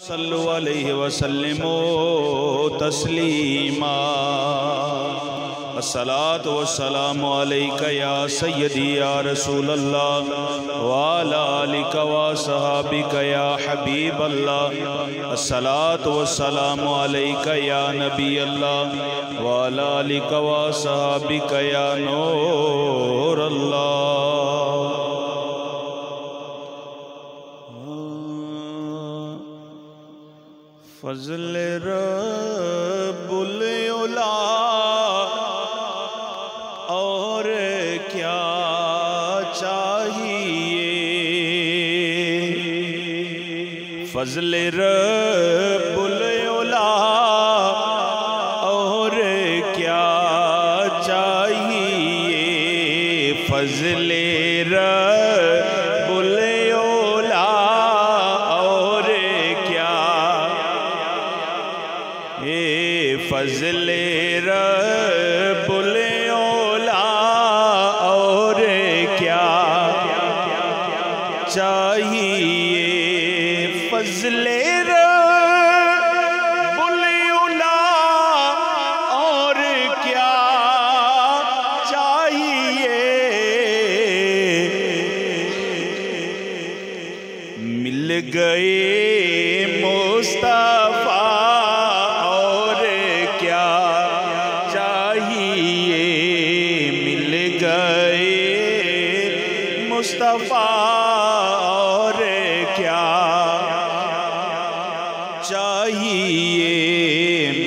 सल्लु अलैहि वसल्लिमो तस्लीमा। अस्सलातु वस्सलामु अलैका या सय्यदी या रसूल अल्लाह व अला आलिका व सहाबिका या हबीब अल्लाह। अस्सलातु वस्सलामु अलैका या नबी अल्लाह व अला आलिका व सहाबिका या नूर अल्लाह। फज़ल रब्बुल उला और क्या चाहिए। फज़ल रब्बुल उला और क्या चाहिए। फज़ल रब्बुल उला और क्या। ये फज़ल रब्बुल उला और क्या चाहिए। फज़ल रब्बुल उला और क्या चाहिए। मिल गए मुस्तफ़ा और क्या चाहिए। मिल गए मुस्तफ़ा और क्या चाहिए।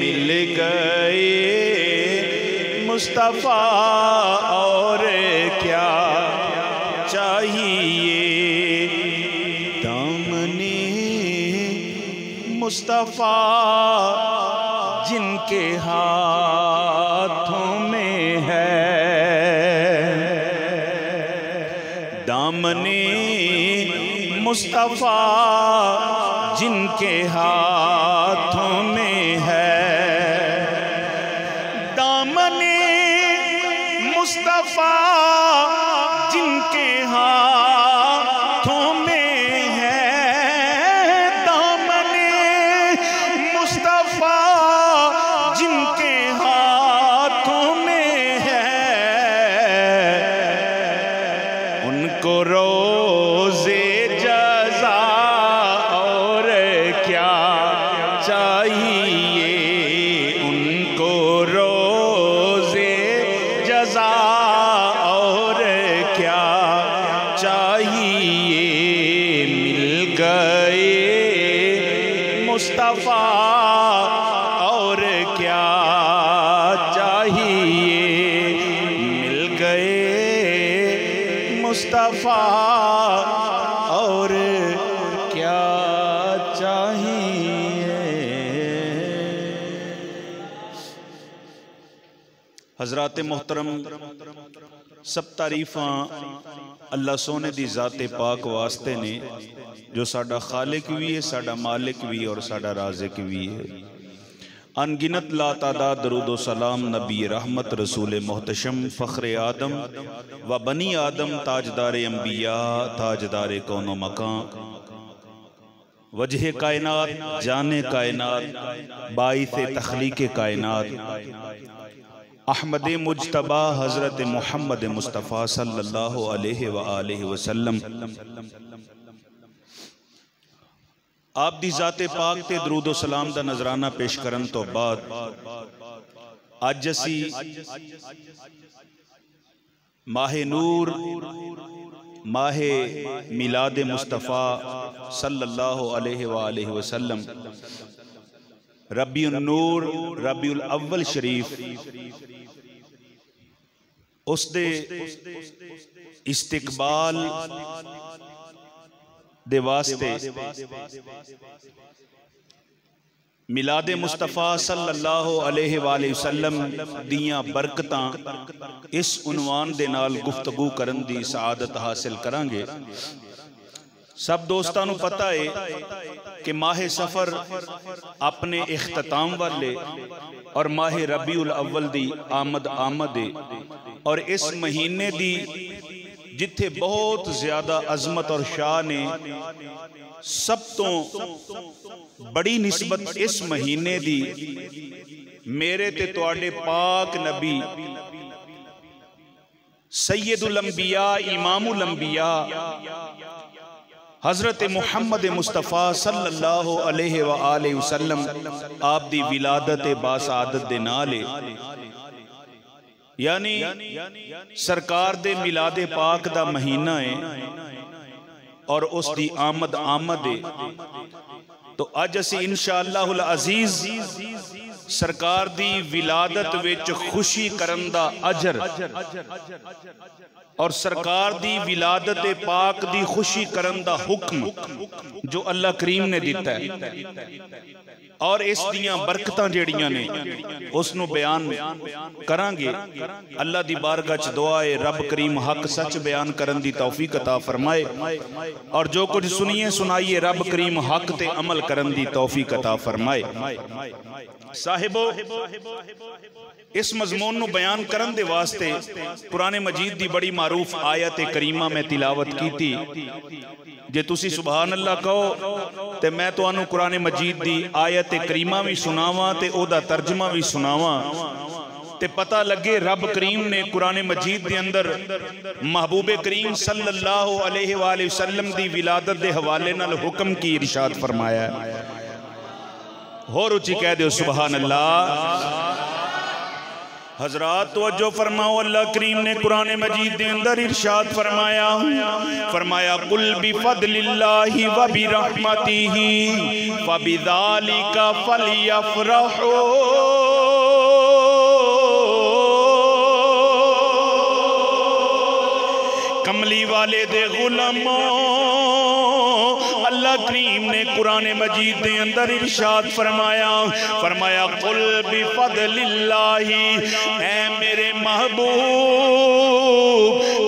मिल गए मुस्तफ़ा और क्या चाहिए। दामने मुस्तफ़ा जिनके हाथों में है। दामने मुस्तफ़ा जिनके हाथों में है। दामने मुस्तफ़ा जिनके हाथों में है। दामने मुस्तफ़ा जिनके हाथों में है। उनको रोज़े जज़ा और क्या चाहिए। उनको रोज़े जज़ा और क्या चाहिए। मिल गए मुस्तफ़ा और क्या चाहिए। मिल गए मुस्तफ़ा और क्या चाहिए। हज़रात मोहतरम, सब तारीफ़ां अल्लाह सोने दी ज़ाते पाक वास्ते ने जो साडा खालिक भी है, साडा मालिक भी और साडा राज़िक भी है। अनगिनत लातादाद दरूद सलाम नबी रहमत रसूल मोहतशम फ़ख्र आदम व बनी आदम ताजदार अम्बिया ताजदार कौनो मकान वजह कायनात जाने कायनात बाइसे तख्लीक़ कायनात अहमद मुज्तबा हज़रत मोहम्मद मुस्तफ़ा सल्लल्लाहु अलैहि व आलिहि वसल्लम आप दी ज़ाते पाक ते दरूद व सलाम दा नजराना पेश करन तो बाद अज असी माहे नूर माहे मिलाद मुस्तफ़ा सल्लल्लाहु अलैहि व आलिहि वसल्लम रबीउन नूर रबीउल अव्वल शरीफ उस दे इस्तिकबाल दे वास्ते मिलादे मुस्तफ़ा सल्लल्लाहु अलैहि वसल्लम दियां बरकतां इस उनवान दे नाल गुफ्तगू करन दी सआदत हासिल करांगे। सब दोस्तां नूं पता है कि माहे सफ़र अपने इख्तिताम वाले और माहे रबीउल अव्वल दी आमद है और इस महीने दी जिथे बहुत ज्यादा अजमत और शान ने सब तो बड़ी निस्बत इस महीने दी मेरे ते तुहाडे पाक नबी सैयदुल अंबिया इमामुल अंबिया हजरत मुहम्मद मुस्तफ़ा सल्लल्लाहु अलैहि व आलिहि वसल्लम आप दी विलादत बासादत दे नाल यानी सरकार दे मिलादे पाक दा महीना है और उस दी आमद है। तो अज असी इंशाअल्लाहुल अजीज सरकार दी विलादत विच खुशी करन दा अजर और सरकार दी विलादत पाक दी खुशी करन दा हुक्म जो अल्लाह करीम ने दिता है और इस दियां बरकतां जेड़ियां ने उसनू बयान करांगे। अल्लाह दी बारगाह च दुआ है रब करीम हक सच बयान करन दी तौफीक अता फरमाए और जो कुछ सुनिए सुनाइए रब करीम हक ते अमल करन दी तौफीक अता फरमाए। साहिबो इस मजमून नू बयान करन दे वास्ते कुरान मजीद दी बड़ी मारूफ आयत करीमा में तिलावत की थी। जे तुसी सुभान अल्लाह कहो ते मैं तुहानू कुरान मजीद दी आयत करीमा भी सुनावां ते ओदा तर्जमा भी सुनावां ते पता लगे रब करीम ने कुरान मजीद दे अंदर महबूबे करीम सल्लल्लाहु अलैहि वसल्लम दी विलादत दे हवाले नाल हुक्म की इरशाद फरमाया है। होर उची कह दो सुभान अल्लाह। हजरात तवज्जो फरमाओ अल्लाह करीम ने कुरान मजीद के अंदर इरशाद फरमाया कुल बिफदलिल्लाहि व बिरहमतिही फबिज़ालिका फलयफ़रहू। कमली वाले दे गुलामों अल्लाह करीम ने कुरान मजीद के अंदर इरशाद फरमाया कुल बिफदलिल्लाहि, ऐ मेरे महबूब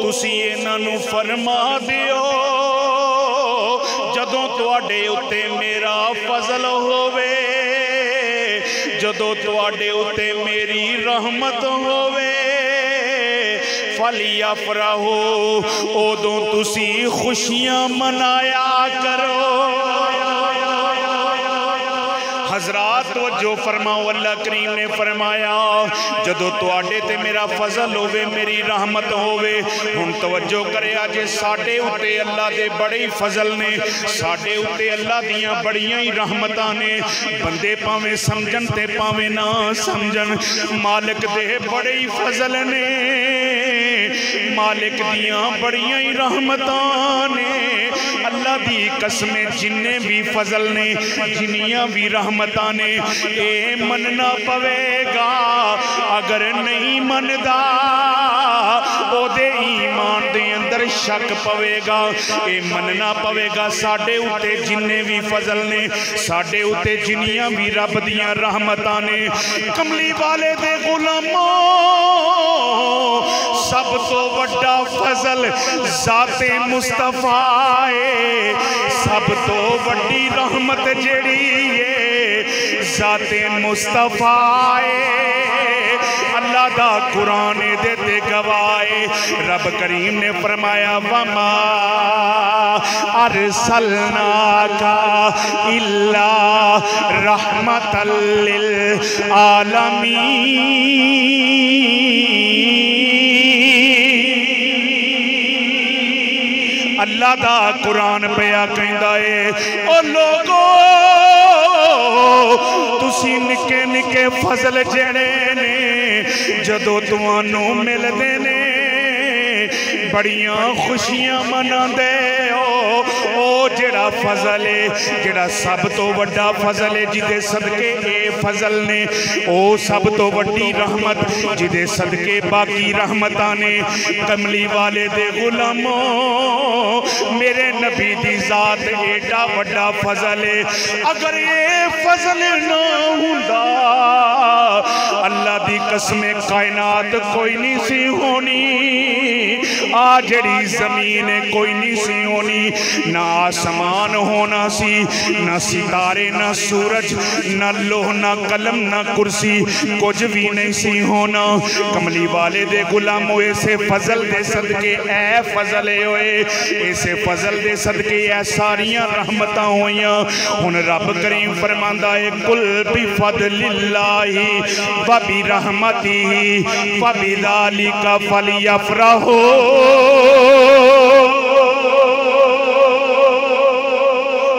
तुसी इन्हां नूं फरमा दिओ जदों तुहाडे उत्ते मेरा फजल होवे, जदों तुहाडे उत्ते मेरी रहमत होवे, फलियफ़रहू ओदों तुसी खुशियां मनाया करो। हजरात जो फरमाओ अल्लाह करीम ने फरमाया जदों तुहाडे ते मेरा फजल होवे मेरी रहमत होवे। हुण तवज्जो करिया जे साडे उत्ते अल्लाह दे बड़े ही फजल ने, साडे उत्ते अल्लाह दियां बड़ियां ही रहमतां ने। बंदे भावें समझन ते भावें ना समझन, मालिक दे बड़े ही फजल ने, मालिक दियां बड़ियां ही रहमतां ने। अल्लाह दी कसमें जिन्ने भी फजल ने जिन्नियां भी रहमतां ने ए मनना पवेगा। अगर नहीं मनदा ओदे ईमान दे अंदर शक पवेगा। ए मनना पवेगा साडे उत्ते जिन्ने भी फजल ने, साडे उत्ते जिन्नियां भी रब दियां रहमतां ने। कमली वाले दे गुलामों सब तो वड्डा फजल ज़ाते मुस्तफा है, सब तो वड्डी रहमत जेड़ी है ज़ाते मुस्तफा है। अल्लाह दा कुरान दे ते गवाए रब करीम ने फरमाया वमा अरसलनाका इल्ला रहमतल लिल आलमीन। अल्लाह दा कुरान पिया कहंदा है ओ लोगो तुसी निके निके फजल जेड़े ने जदों तुहानू मिलदे ने बड़ियां खुशियां मनांदे हो। ओ जेड़ा फजल है, जेड़ा सब तो वड्डा फजल है जिदे सदके ए फजल ने, ओ सब तो वड्डी रहमत जिदे सदके बाकी रहमतां ने। कमली वाले दे गुलामों मेरे नबी दी जात एडा वड्डा फजल है। अगर ये फजल ना हुंदा अल्लाह दी कसमें कायनात कोई नहीं सी होनी। आ जड़ी जमीन कोई नहीं सी होनी, ना आसमान होना सी, ना सितारे, ना सूरज, ना लोह, ना कलम, ना कुर्सी, कुछ भी नहीं सी होना। कमली वाले दे गुलाम होए से फजल दे सदके, ऐ फजल होए इसे फजल दे सदके ऐ सारियां रहमतां होइयां। हुन रब करीम फरमांदा है कुल बि फदलिल्लाहि व बि रहमतिही व बिज़ालिका फलयफरहू।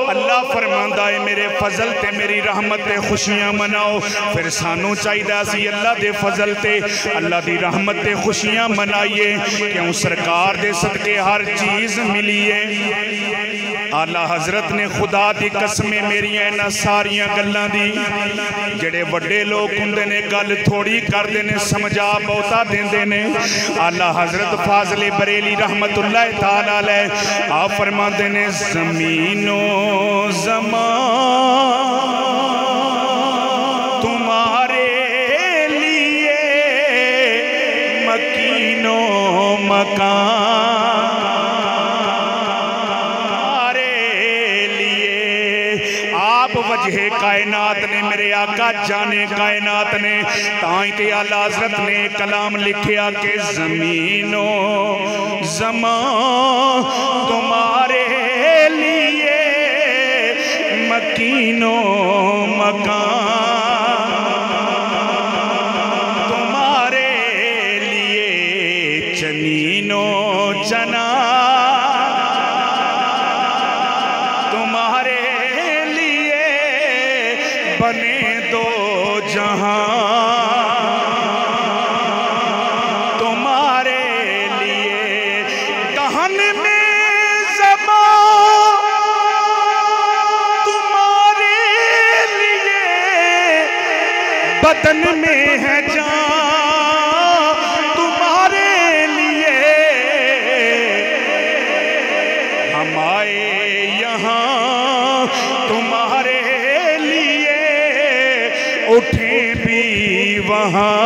अल्लाह फरमांदा है मेरे फजल ते मेरी रहमत ते खुशियां मनाओ। फिर सानू चाहिदा सी अल्लाह दे फजल ते अल्लाह दी रहमत ते खुशियां मनाइए, क्यों सरकार दे सदके हर चीज मिली है। आला हजरत ने खुदा दी कसमें मेरियां इन्हां सारियां गल्लां दी, जेड़े वड्डे लोग हुंदे ने गल थोड़ी करदे ने, समझा बहुता देंदे ने। आला हजरत फाज़िल बरेली रहमतुल्लाह तआला अलैह आप फरमाते ने ज़मीनो ज़मान तुम्हारे लिए मकीनो मकान वजह कायनात ने, मेरे आका जाने कायनात ने, ताई ते आला हज़रत ने कलाम लिखिया कि ज़मीनो ज़मान तुम्हारे लिए मकीनो मकान तुम्हारे लिए चनीनो चना तुम्हारे बने दो जहां तुम्हारे लिए। दहन में ज़बान तुम्हारे लिए, बदन में है जान तुम्हारे लिए। हम आए यहाँ तुम्हारे उठे भी वहाँ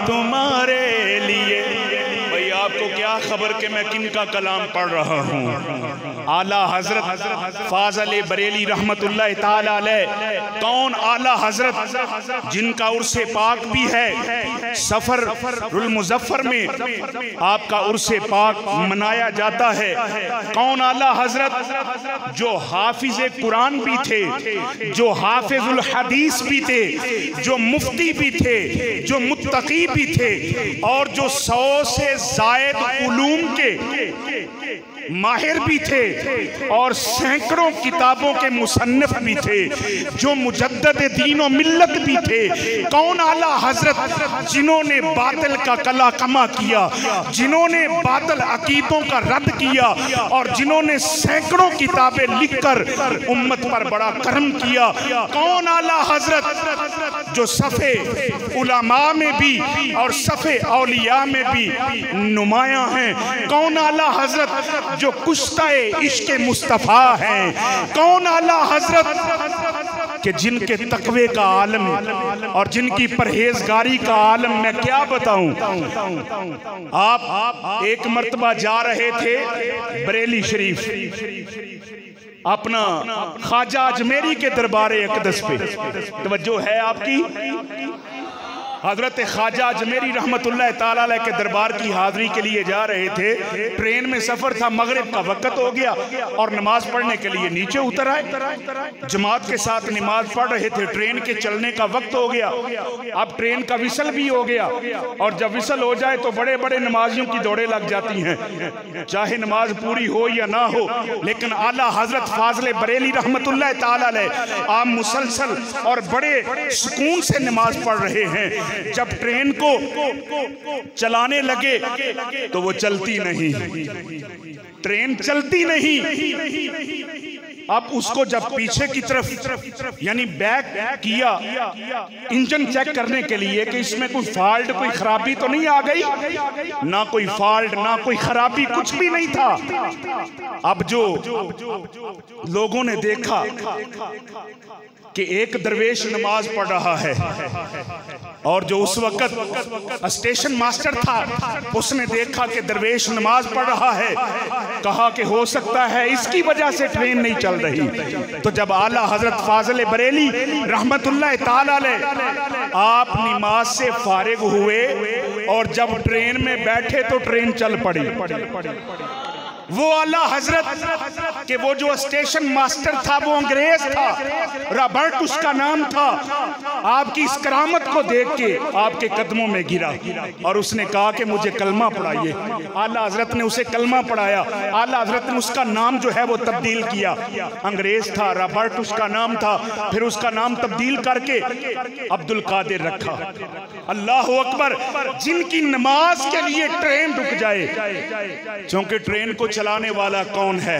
तुम्हारे लिए। भाई आपको क्या खबर कि मैं किन का कलाम पढ़ रहा हूँ। आला हजरत फाज़िल बरेली रहमतुल्लाह तआला अलैह। कौन आला हजरत जिनका उर्से पाक भी है, सफरुल मुज़फ्फर में आपका उर्से पाक मनाया जाता है। कौन आला हजरत जो हाफिज़े कुरान भी थे, जो हाफिजुल हदीस भी थे, जो मुफ्ती भी थे, जो मुत्तकी भी थे, और जो 100 से ज़ायद उलूम के माहिर भी थे, और सैकड़ों किताबों के मुसन्निफ भी थे, जो मुजद्दिद दीन और मिल्लत भी थे। कौन आला हजरत जिन्होंने बातिल का कला कमा किया, जिन्होंने बातिल अकीदों का रद्द किया, और जिन्होंने सैकड़ों किताबें लिखकर उम्मत पर बड़ा करम किया। कौन आला हजरत जो सफ़े उलमा में भी और सफ़े औलिया में भी नुमायां हैं। कौन आला हजरत जो कुश्ताए इश्क़ मुस्तफ़ा हैं। कौन आला हजरत कि जिनके तकवे का आलम और जिनकी परहेजगारी का आलम मैं क्या बताऊं। आप एक मर्तबा जा रहे थे बरेली शरीफ, अपना ख्वाजा अजमेरी के दरबार अक़दस पे तवज्जो है आपकी। हजरत ख्वाजा अजमेरी रहमतुल्लाह ताला अलैह के दरबार की हाज़िरी के लिए जा रहे थे। ट्रेन में सफ़र था, मगरिब का वक़्त हो गया और नमाज पढ़ने के लिए नीचे उतर आए। जमात के साथ नमाज पढ़ रहे थे, ट्रेन के चलने का वक्त हो गया। अब ट्रेन का विसल भी हो गया, और जब विसल हो जाए तो बड़े बड़े नमाजियों की दौड़ें लग जाती हैं, चाहे नमाज पूरी हो या ना हो। लेकिन आला हजरत फाज़िल बरेली रहमतुल्लाह ताला अलैह आप मुसलसल और बड़े सुकून से नमाज पढ़ रहे हैं। जब ट्रेन को चलाने लगे तो वो चलती नहीं, ट्रेन चलती नहीं। अब उसको जब पीछे की तरफ यानी बैक किया इंजन चेक करने के लिए कि इसमें कोई फॉल्ट, कोई खराबी तो नहीं आ गई, ना कोई फॉल्ट ना कोई खराबी, कुछ भी नहीं था। अब जो लोगों ने देखा कि एक दरवेश नमाज पढ़ रहा है और जो उस वक्त स्टेशन मास्टर था उसने देखा कि दरवेश नमाज पढ़ रहा है, कहा कि हो सकता है इसकी वजह से ट्रेन नहीं चल रही। तो जब आला हजरत फाजल बरेली रहमतुल्लाह ताला अलैह आप नमाज से फारिग हुए और जब ट्रेन में बैठे तो ट्रेन चल पड़ी। वो आला हजरत के वो जो स्टेशन मास्टर था वो अंग्रेज था, रॉबर्ट उसका नाम था, आपकी इस करामत को देख के आपके कदमों में गिरा और उसने कहा कि मुझे कलमा पढ़ाइए। आला हजरत ने उसे कलमा पढ़ाया। आला हजरत ने उसका नाम जो है वो तब्दील किया। अंग्रेज था, रॉबर्ट उसका नाम था, फिर उसका नाम तब्दील करके अब्दुल कादिर रखा। अल्लाह अकबर। जिनकी नमाज के लिए ट्रेन रुक जाए, क्योंकि ट्रेन को चलाने वाला कौन है?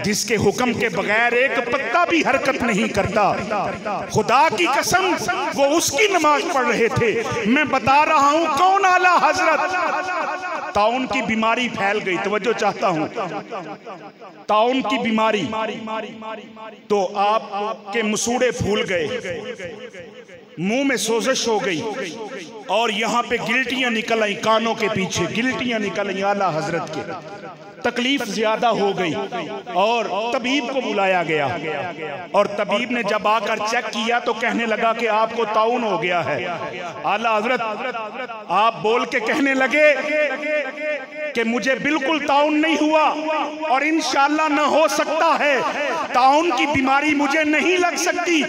जिसके हुक्म के बगैर एक पत्ता भी हरकत नहीं करता। खुदा की कसम वो उसकी नमाज पढ़ रहे थे। मैं बता रहा हूं कौन? आला हजरत। ताउन की बीमारी फैल गई, तवज्जो चाहता हूं, ताउन की बीमारी, तो आपके मसूड़े फूल गए, मुंह में सोजिश हो गई और यहाँ पे गिल्टियां निकल आई, कानों के पीछे गिल्टियां निकल आई। आला हजरत के तकलीफ ज्यादा हो गई और तबीब को बुलाया गया और तबीब ने जब आकर चेक किया तो कहने लगा कि आपको ताउन हो गया है। आला हजरत आप बोल के कहने लगे कि मुझे बिल्कुल ताउन नहीं हुआ और इंशाअल्लाह न हो सकता है, ताउन की बीमारी मुझे नहीं लग सकती।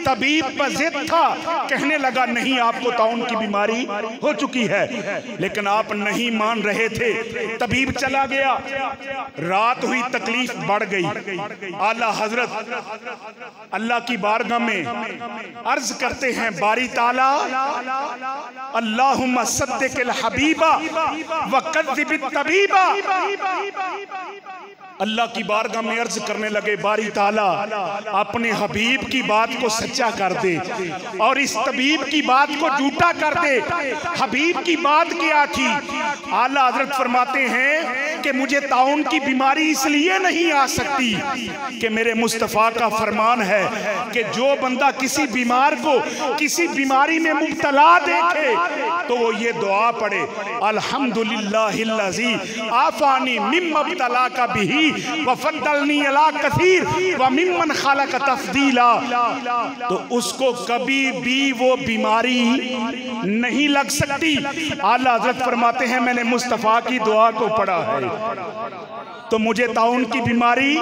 तबीब पर जिद था, कहने लगा नहीं आपको ताउन की बीमारी हो चुकी है, लेकिन आप नहीं मान रहे थे। तबीब चला गया, रात हुई, तकलीफ बढ़ गई। आला हजरत अल्लाह की बारगाह में अर्ज करते हैं, बारी ताला अल्लाहुम्मा सद्दिक़िल हबीबा व कज़्ज़िबित तबीबा। अल्लाह की बारगाह में अर्ज करने लगे, बारी ताला अपने हबीब की बात को सच्चा कर दे और इस तबीब की बात को झूठा कर दे। हबीब की बात क्या थी? आला हजरत फरमाते हैं कि मुझे ताउन की बीमारी इसलिए नहीं आ सकती कि मेरे मुस्तफ़ा का फरमान है कि जो बंदा किसी बीमार को किसी बीमारी में मुब्तला देखे तो वो ये दुआ पढ़े, अल्हम्दुलिल्लाहिल्लज़ी आफ़ानी मिम्मा इब्तलाका बिही व फद्दलनी अला कसीर व मिम्मन खलक़ तफ़दीला। तो उसको कभी भी वो बीमारी नहीं लग सकती। आला हज़रत फरमाते हैं मैंने मुस्तफ़ा की दुआ को पढ़ा है तो मुझे ताउन की बीमारी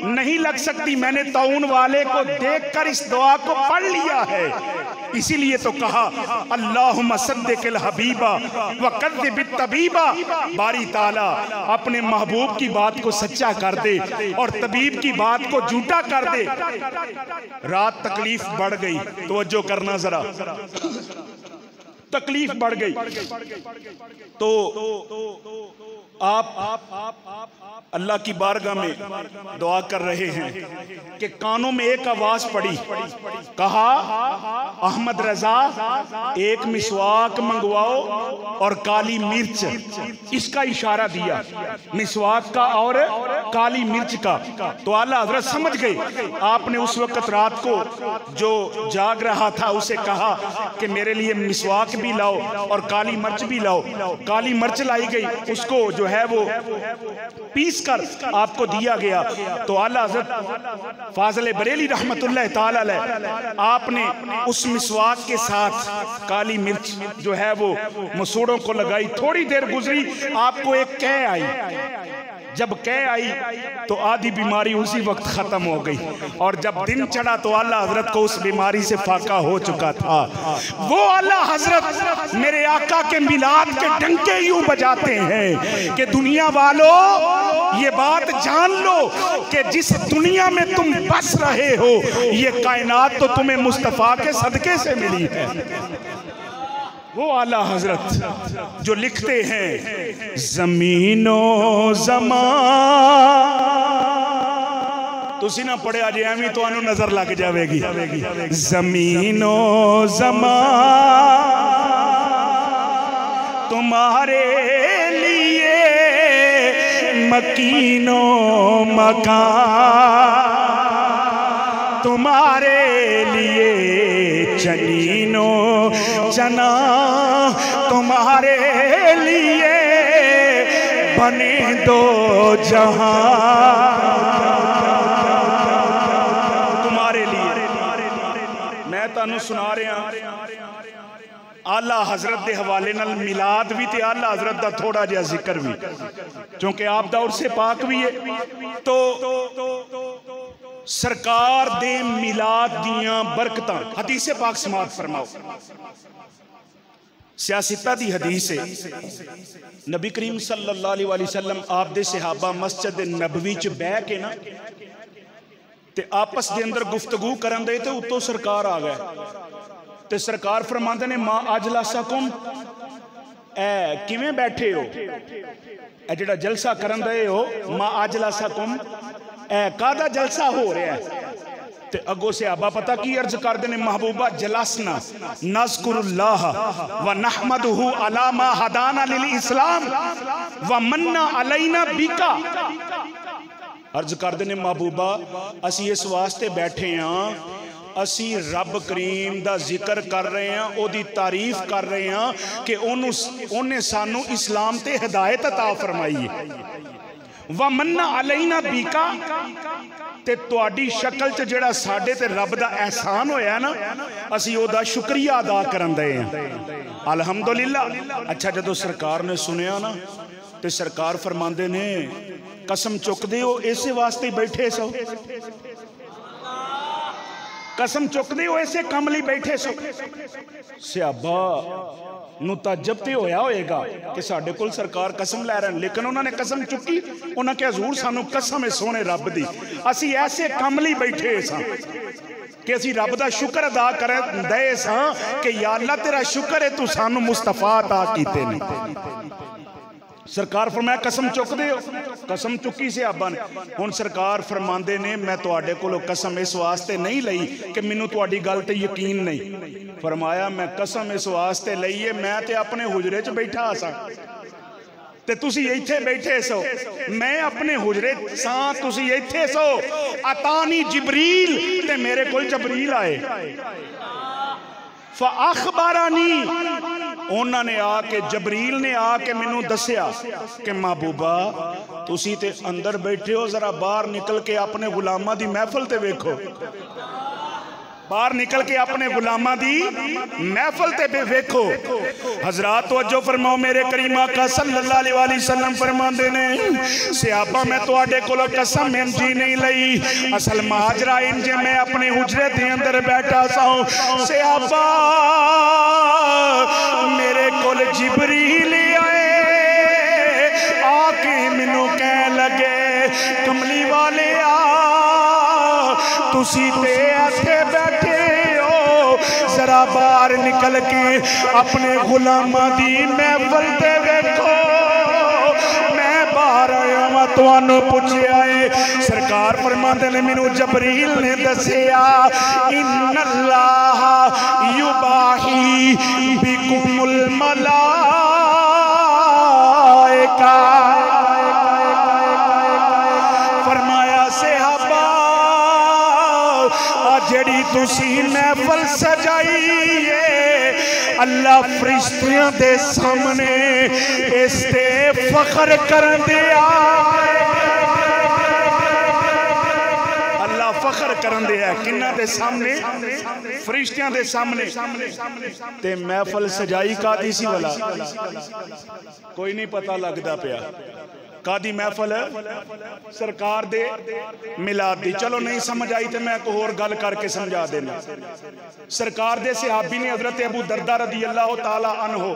नहीं लग सकती। मैंने ताउन वाले को देखकर इस दुआ को पढ़ लिया है, इसीलिए तो कहा अल्लाहुम्मा सद्दिक़िल हबीबा व कज़्ज़िबित तबीबा। बारी ताला अपने महबूब की बात को सच्चा कर दे और तबीब की बात को झूठा कर दे। रात तकलीफ बढ़ गई, तवज्जो करना जरा, तकलीफ बढ़ गई तो आप अल्लाह की बारगाह में दुआ कर रहे हैं कि कानों में एक आवाज पड़ी, कहा अहमद रजा एक मिसवाक मंगवाओ और काली मिर्च। इसका इशारा दिया मिसवाक का और काली मिर्च का। तो आला हजरत समझ गए। आपने उस वक्त रात को जो जाग रहा था उसे कहा कि मेरे लिए मिसवाक भी लाओ और काली मिर्च भी लाओ। काली मिर्च लाई गई, उसको जो है वो पीस कर आपको दिया गया। तो आला हज़रत फाज़िल बरेली रहमतुल्लाह ताला अलैह आपने उस मिसवाक के साथ काली मिर्च जो है वो मसूड़ों को लगाई। थोड़ी देर गुजरी, आपको एक कै आई। जब कै आई तो आधी बीमारी उसी वक्त खत्म हो गई और जब दिन चढ़ा तो आला हजरत को उस बीमारी से फाका हो चुका था। वो आला हजरत मेरे आका के मिलाद के डंके यूं बजाते हैं कि दुनिया वालों ये बात जान लो कि जिस दुनिया में तुम बस रहे हो ये कायनात तो तुम्हें मुस्तफ़ा के सदके से मिली है। वो आला हजरत जो लिखते हैं जमीनो ज़मान, तो तुसी ना पढ़िया जे एवं तुहानू नजर लग जाएगी। ज़मीनो ज़मान तुम्हारे लिए मकीनो मकान तुम्हारे लिए जनीनो जना तुम्हारे लिए बने दो जहां तुम्हारे लिए। मैं तुहानू सुना रहा आला हजरत के हवाले नाल मिलाद भी ते आला हजरत का थोड़ा जिहा जिक्र भी, क्योंकि आप दा उर्से पाक भी है। तो सरकार दे मिलाद दियां बरकतां हदीसे पाक समात फरमाओ। सियासता दी हदीस है, नबी करीम सल्लल्लाहु अलैहि वसल्लम आप दे सहाबा मस्जिद नबवी च बह के ना ते आपस दे अंदर गुफ्तगू करन दे ते उत्तों सरकार आ गए ते सरकार फरमाते ने मां अजलासकुम ए किवें बैठे हो, ए जेड़ा जलसा करन दे हो मां अजलासकुम ए कादा जलसा हो रहा है। ते अगो से आबा पता की अर्ज करते ने महबूबा जलसना नज़कुरुल्लाह व नहमदुहु अला मा हदाना लिल इस्लाम व मन्ना अलैना बिका। अर्ज करते ने महबूबा असी इस वास्ते बैठे हाँ असी रब करीम दा जिक्र कर रहे हैं, ओदी तारीफ कर रहे हैं कि उन्हें सानू इस्लाम ते हिदायत अता फरमाई है। व मन्ना अलैना बीका ते तुहाडी शक्ल च जेड़ा साडे ते रब दा एहसान होया ना असी ओदा शुक्रिया अदा करन दे हैं अल्हम्दुलिल्लाह। अच्छा जदों सरकार ने सुनिया ना ते सरकार फरमांदे ने कसम चुकदे हो इसे वास्ते बैठे सो, कसम चुकदे हो इसे कम लई बैठे सो। सहाबा नूं ताज्जुब ते होया होएगा कि साडे कोल सरकार कसम लै रहे हैं, लेकिन उन्होंने कसम चुकी। उन्होंने कहा हजूर सानू कसम है सोने रब दी असी ऐसे कम लई बैठे सां कि असी रब दा शुक्र अदा कर दे सां कि या अल्लाह तेरा शुक्र है तू सानू मुस्तफा अता कीते ने। सरकार फरमाया कसम चुकदे हो, कसम चुकी से आबा ने। हुण सरकार फरमांदे ने मैं तुहाडे कोलों कसम इस वास्ते नहीं लई कि मैनू तुहाडी गल ते यकीन नहीं। फरमाया मैं कसम इस वास्ते लई है मैं ते अपने हुजरे च बैठा सा ते तुसी इत्थे बैठे सो, मैं अपने हुजरे सां तुसी इत्थे सो। अतानी जिबरील ते मेरे कोल जबरील आए फ़अख़बरानी उन्होंने आके जबरील ने आके मैनू दसिया कि महबूबा तुसी ते अंदर बैठे हो, जरा बाहर निकल के अपने गुलामां दी महफिल ते वेखो, बाहर निकल के अपने गुलामां दी महफिल ते वेखो। हजरात तवज्जो फरमाओ, मेरे करीम आका सल्लल्लाहु अलैहि वसल्लम फरमांदे ने सहाबा मैं तुहाडे कोलों कसम इंजी नहीं लई, असल माजरा इंजे मैं अपने हुजरे दे अंदर बैठा सा। सहाबा मेरे कोल जिबरील आए आके मैनू कह लगे कमली वाले आ तुसी ते इत्थे बैठे हो, जरा बाहर निकल के अपने गुलामां दी महफिल ते वेखो। मैं बाहर आया वा तुहानू पुछया है। सरकार फरमांदे ने मैनू जबरील ने दसिया इन्नल्लाह युबाही बिकुमुल मलाइका। फरमाया सहाबा जेड़ी तुसी महफिल सजाई है अल्लाह फरिश्तियां दे सामने इस ते फख्र करन दिया, अल्लाह फख्र करन दिया किन्ना दे सामने, फरिश्तियां दे सामने। ते महफिल सजाई कादी सी वाला कोई नहीं पता लगदा पिया कादी महफिल सरकार दे मिलाद दी। चलो नहीं समझ आई तो मैं एक होर गल करके समझा देना। सरकार दे सहाबी ने हजरत अबू दरदा रदी अल्लाह ताला अन्हो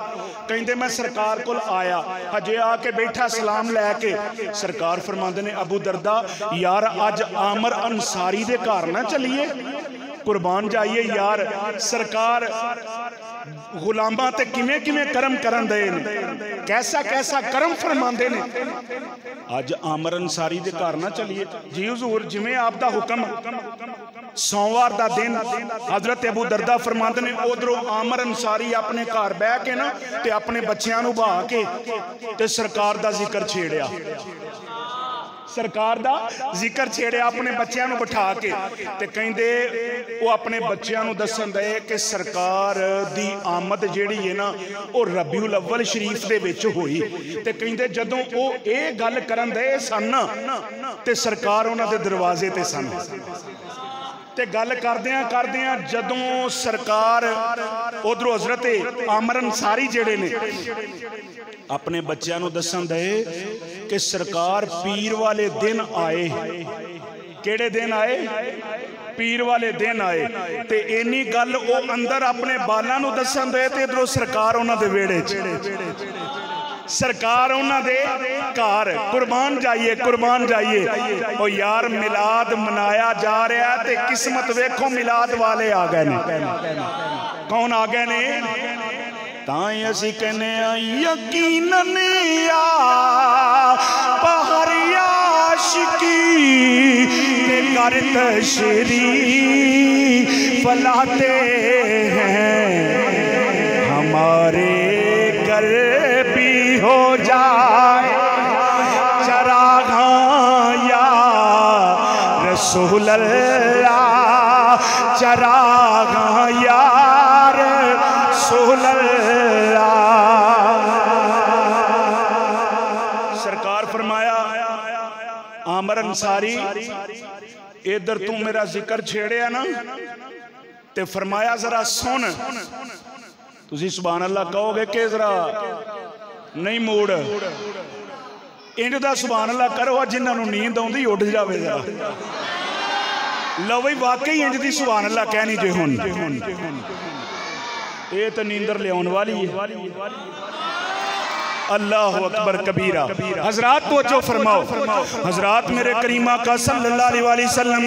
कहंदे मैं सरकार कोल आया, हजे आके बैठा सलाम लैके सरकार फरमांदे ने अबू दरदा यार अज आमर अंसारी दे घर ना चलिए कुर्बान जाइए यार। सरकार गुलामां ते किवें किवें करम करन दे ने। कैसा कैसा करम फरमाते ने। अज आमर अंसारी दे घर ना चलिए जी हुजूर, जिवें आप दा हुक्म। सोमवार दा दिन हजरत अबू दरदा फरमाते ने, उधरों आमर अंसारी अपने घर बह के ना ते अपने बच्चों नूं बहा के ते सरकार दा जिक्र छेड़िया, सरकार दा जिक्र छेड़िया अपने बच्चों नूं बिठा के ते कहंदे वो अपने बच्चों नूं दसन दे कि सरकार दी आमद जिहड़ी है ना वो रबीउल अव्वल शरीफ दे विच होई। ते कहंदे जदों वो ये गल करन दे सन ते सरकार उन्हां दे दरवाजे ते सन ते गल करदियां जदों सरकार उधरों हजरत आमर अंसारी जेड़े ने अपने बच्चों नूं दसन दे कि सरकार पीर वाले दिन आए। केड़े दिन आए? पीर वाले दिन आए। ते इन्नी गल वो अंदर अपने बालां नूं दसन दे ते इधरों सरकार उन्हां दे वेड़े च, सरकार उन्हां दे घर। कुर्बान जाइए, कुर्बान जाइए। ओ यार मिलाद मनाया जा रहा है ते किस्मत वेखो मिलाद वाले आ गए ने। कौन आ गए ने? तां असीं कहने यकीनन या पहर आशिकी ते कर तशरीफ लाते हैं, हमारे घर भी हो जाए चरागां या रसूल अल्लाह, चरागां या रसूल अल्लाह। सरकार फरमाया आमर अंसारी इधर तू मेरा जिक्र छेड़िया ना ते फरमाया जरा सुन। तुसी सुभान अल्लाह कहोगे कि जरा नहीं मूड इंज दा सुभान अल्लाह करो जिन्होंने नींद आउंदी उठ जावे जरा। लो बई वाकई इंज दी सुभान अल्लाह कहनी जे हुन ये तो नींदर लियाउण वाली है। अल्लाह अकबर कबीरा। हजरात तवज्जो फरमाओ, हजरात मेरे करीमा का सल्लल्लाहु अलैहि वसल्लम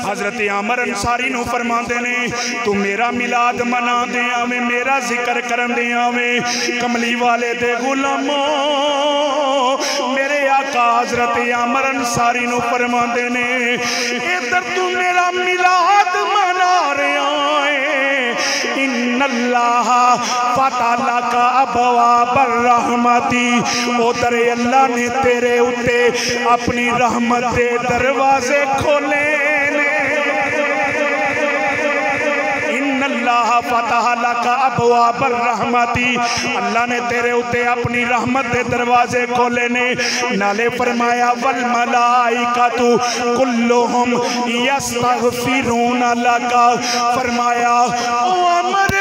हजरत आमर अंसारी नूं फरमाते ने तू मेरा मिलाद मना दे आवे, मेरा जिक्र करन दे आवे। कमली वाले दे गुलामों मेरे आका हजरत आमर अंसारी नूं फरमाते ने इधर तू मेरा मिलाद मना रहा है, इन्नल्लाह फतह का अबवाब रहमती, उधर अल्लाह ने तेरे उत्ते अपनी रहमत दे दरवाजे खोले ने। इन्नल्लाह फतह लका अबवाब रहमती, अल्लाह ने तेरे उत्ते अपनी रहमत दे दरवाजे खोले ने। नाले फरमाया वल मलाइकातु कुल्लुहुम यस्तगफिरून लका, फरमाया ओ अमर